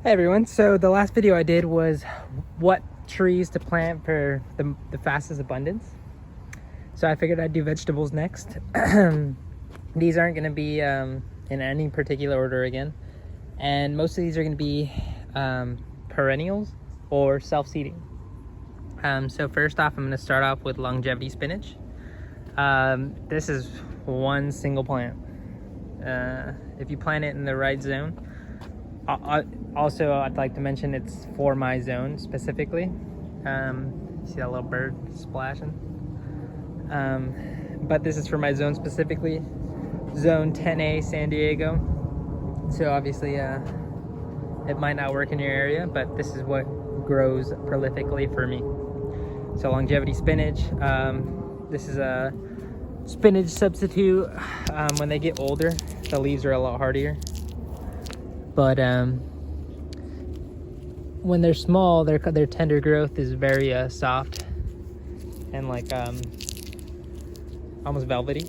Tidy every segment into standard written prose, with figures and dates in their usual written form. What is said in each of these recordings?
Hey everyone, so the last video I did was what trees to plant for the fastest abundance. So I figured I'd do vegetables next. These aren't going to be in any particular order again. And most of these are going to be perennials or self-seeding. So first off, I'm going to start off with longevity spinach. This is one single plant. If you plant it in the right zone, also, I'd like to mention it's for my zone specifically. See that little bird splashing? But this is for my zone specifically, zone 10A San Diego. So obviously it might not work in your area, but this is what grows prolifically for me. So longevity spinach, this is a spinach substitute. When they get older, the leaves are a lot hardier. But when they're small, their tender growth is very soft and like almost velvety.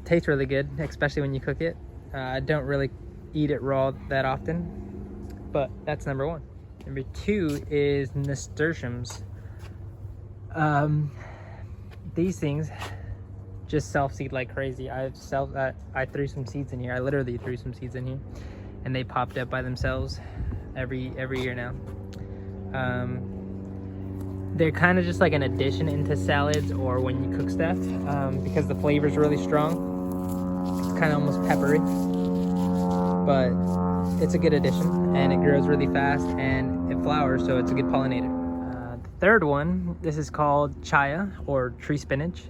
Tastes really good, especially when you cook it. I don't really eat it raw that often, but that's number one. Number two is nasturtiums. These things just self-seed like crazy. I threw some seeds in here. I literally threw some seeds in here, and they popped up by themselves every year now. They're kind of just like an addition into salads or when you cook stuff, because the flavor is really strong. It's kind of almost peppery, but it's a good addition, and it grows really fast and it flowers, so it's a good pollinator. The third one, this is called chaya or tree spinach.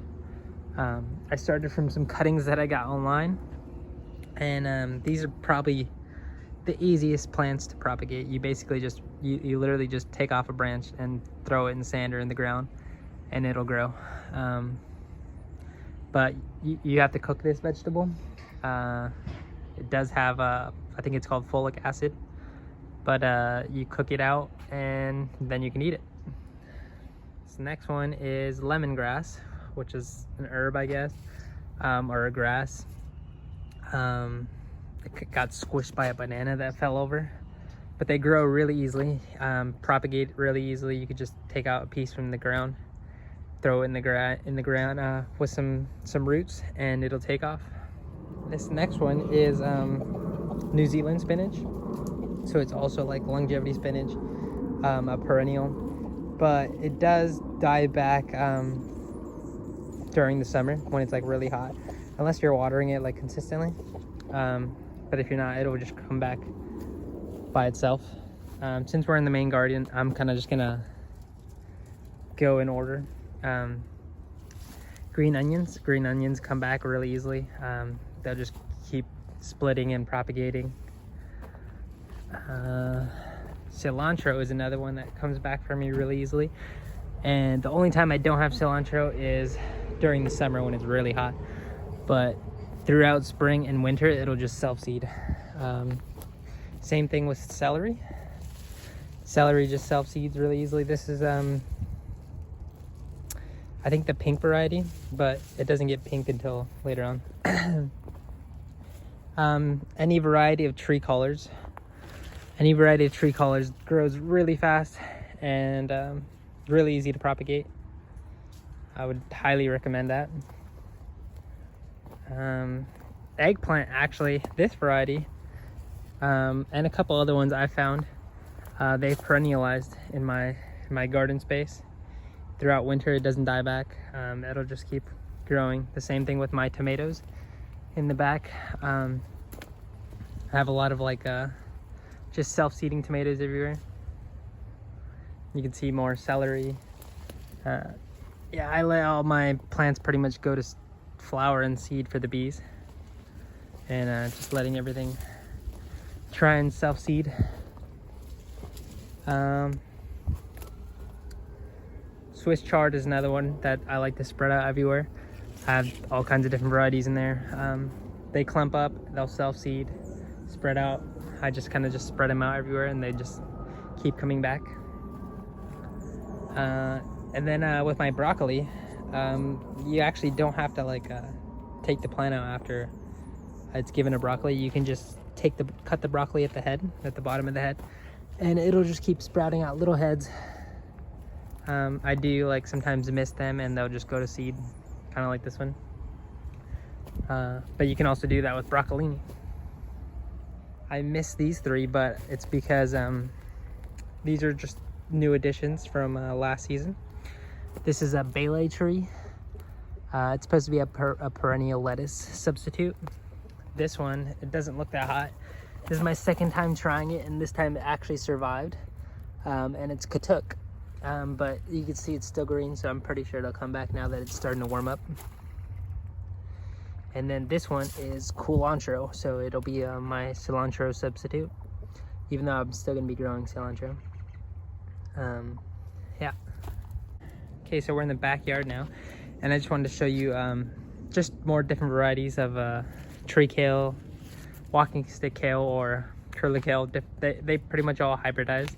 I started from some cuttings that I got online, and these are probably the easiest plants to propagate. You basically just you literally just take off a branch and throw it in sand or in the ground and it'll grow. But you have to cook this vegetable. It does have I think it's called folic acid, but you cook it out and then you can eat it. This next one is lemongrass, which is an herb, I guess, or a grass. It got squished by a banana that fell over, but they grow really easily, propagate really easily. You could just take out a piece from the ground, throw it in the ground with some roots, and it'll take off. This next one is New Zealand spinach. So it's also like longevity spinach, a perennial, but it does die back during the summer when it's like really hot, unless you're watering it like consistently. But if you're not, it'll just come back by itself. Since we're in the main garden, I'm kind of just gonna go in order. Green onions come back really easily. They'll just keep splitting and propagating. Cilantro is another one that comes back for me really easily, and the only time I don't have cilantro is during the summer when it's really hot, but throughout spring and winter it'll just self-seed. Same thing with celery. Celery just self-seeds really easily. This is I think the pink variety, but it doesn't get pink until later on. Any variety of tree collars grows really fast and really easy to propagate. I would highly recommend that. Eggplant, actually, this variety, and a couple other ones I found, they've perennialized in my garden space. Throughout winter, it doesn't die back. It'll just keep growing. The same thing with my tomatoes in the back. I have a lot of like just self-seeding tomatoes everywhere. You can see more celery. Yeah, I let all my plants pretty much go to flower and seed for the bees, and just letting everything try and self-seed. Swiss chard is another one that I like to spread out everywhere. I have all kinds of different varieties in there. They clump up, they'll self-seed, spread out. I just kind of just spread them out everywhere and they just keep coming back. And then with my broccoli, you actually don't have to like take the plant out after it's given a broccoli. You can just cut the broccoli at the head, at the bottom of the head, and it'll just keep sprouting out little heads. I do like sometimes miss them and they'll just go to seed, kind of like this one. But you can also do that with broccolini. I miss these three, but it's because these are just new additions from last season. This is a Bele tree. It's supposed to be a perennial lettuce substitute. This one, it doesn't look that hot. This is my second time trying it, and this time it actually survived. And it's katuk, but you can see it's still green, so I'm pretty sure it'll come back now that it's starting to warm up. And then this one is culantro, so it'll be my cilantro substitute, even though I'm still gonna be growing cilantro. Yeah. Okay, so we're in the backyard now, and I just wanted to show you just more different varieties of tree kale, walking stick kale, or curly kale. They pretty much all hybridized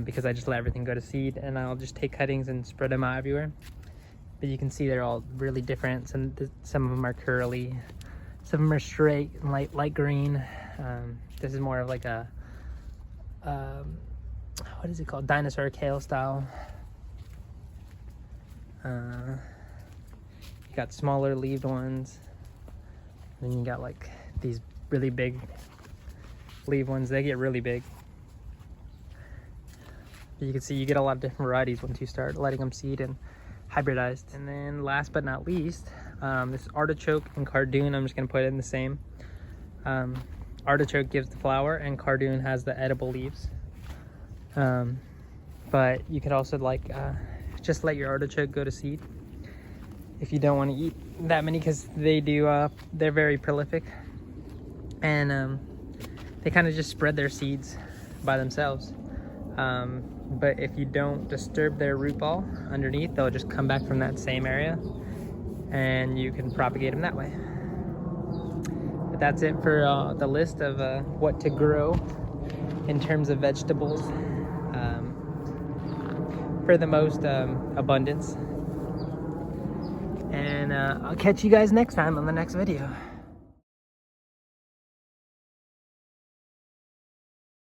because I just let everything go to seed, and I'll just take cuttings and spread them out everywhere. But you can see they're all really different. Some of them are curly, some of them are straight and light green. This is more of like a what is it called, dinosaur kale style. You got smaller leaved ones, and then you got like these really big leaf ones. They get really big. But you can see you get a lot of different varieties once you start letting them seed and hybridized. And then last but not least, this artichoke and cardoon, I'm just gonna put it in the same. Artichoke gives the flower and cardoon has the edible leaves. But you could also like just let your artichoke go to seed if you don't want to eat that many, because they're very prolific, and they kind of just spread their seeds by themselves. But if you don't disturb their root ball underneath, they'll just come back from that same area, and you can propagate them that way. But that's it for the list of what to grow in terms of vegetables for the most abundance. And I'll catch you guys next time on the next video.